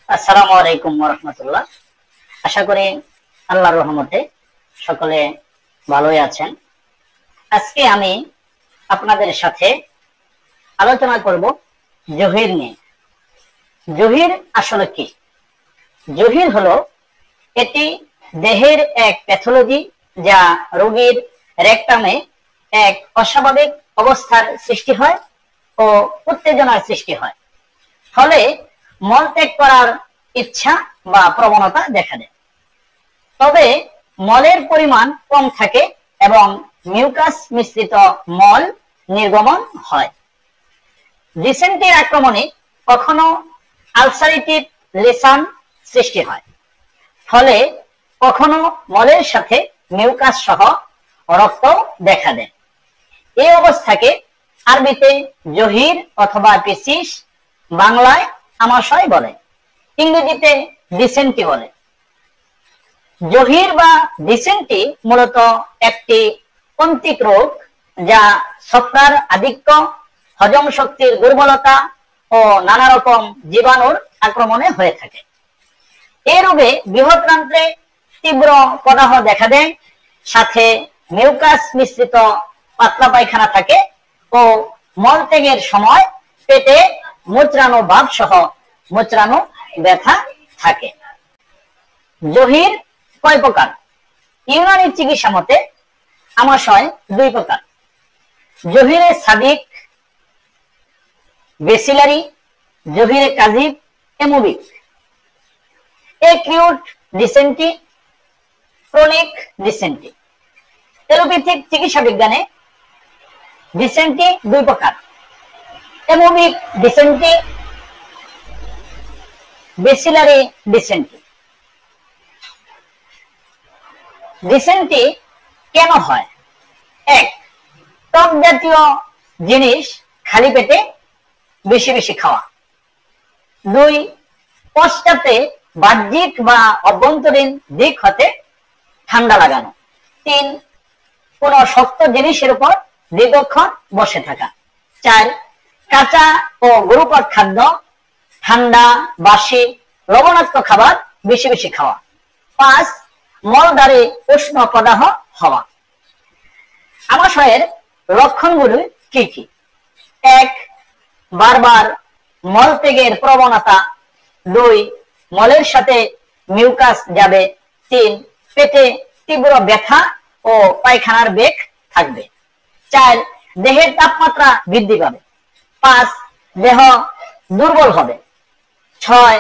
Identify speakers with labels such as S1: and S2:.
S1: আসসালামু আলাইকুম ওয়া রাহমাতুল্লাহ। আশা করি আল্লাহর রহমতে সকলে ভালোই আছেন। আজকে আমি আপনাদের সাথে আলোচনা করব জহির নিয়ে। জহির আসলে কি? জহির হলো এটি দেহের এক প্যাথোলজি যা রোগীর রেকটামে এক অস্বাভাবিক অবস্থার সৃষ্টি হয় ও উত্তেজনার সৃষ্টি হয়, ফলে মলত্যাগ করার ইচ্ছা বা প্রবণতা দেখা দেয়। তবে মলের পরিমাণ কম থাকে এবং মিউকাস মিশ্রিত মল নির্গমন হয়। ডিসেন্টির আক্রমণে কখনো আলসারেটিভ লেশন সৃষ্টি হয়, ফলে কখনো মলের সাথে মিউকাস সহ রক্ত দেখা দেয়। এই অবস্থাকে আরবিতে জহির অথবা পেসিস, বাংলায় আমাশয় বলে, ইংরেজিতে ডিসেন্টি বলে। জহির বা ডিসেন্টি মূলত একটি অন্ত্রিক রোগ যা ছত্রাক আধিক্য, হজম শক্তির দুর্বলতা ও নানা রকম জীবাণুর আক্রমণে হয়ে থাকে। এই রোগে বৃহৎরান্ত্রে তীব্র প্রদাহ দেখা দেয়, সাথে মিউকাস মিশ্রিত পাতলা পায়খানা থাকে ও মলত্যাগের সময় পেটে মোচড়ানো ভাব সহ মোচড়ানো ব্যথা থাকে। জহির কয় প্রকার? ইউনানি চিকিৎসা মতে আমাশয় দুই প্রকার: জহিরে সাদিক, বেসিলারি, জহিরে কাজিব, amoebic. Acute dysentery, chronic dysentery. Allopathic চিকিৎসা বিজ্ঞানে ডিসেন্টি দুই প্রকার: এমোবিক ডিসেন্টি, বেসিলারি ডিসেন্টি। ডিসেন্টি কেন হয়? এক, টক জাতীয় জিনিস খালি পেটে বেশি বেশি খাওয়া। দুই, পশ্চাতে বাহ্যিক বা অভ্যন্তরীণ দিক হতে ঠান্ডা লাগানো। তিন, কোন শক্ত জিনিসের উপর দীর্ঘক্ষণ বসে থাকা। চার, কাঁচা ও গুরুপাক খাদ্য, ঠান্ডা, বাসি, লবণাক্ত খাবার বেশি বেশি খাওয়া। পাঁচ, মলদ্বারে উষ্ণ প্রদাহ হওয়া। আমাশয়ের লক্ষণগুলি কি কি? এক, বারবার মলত্যাগের প্রবণতা। দুই, মলের সাথে মিউকাস যাবে। তিন, পেটে তীব্র ব্যথা ও পায়খানার বেগ থাকবে। চার, দেহের তাপমাত্রা বৃদ্ধি পাবে। পাঁচ, দেহ দুর্বল হবে। ছয়,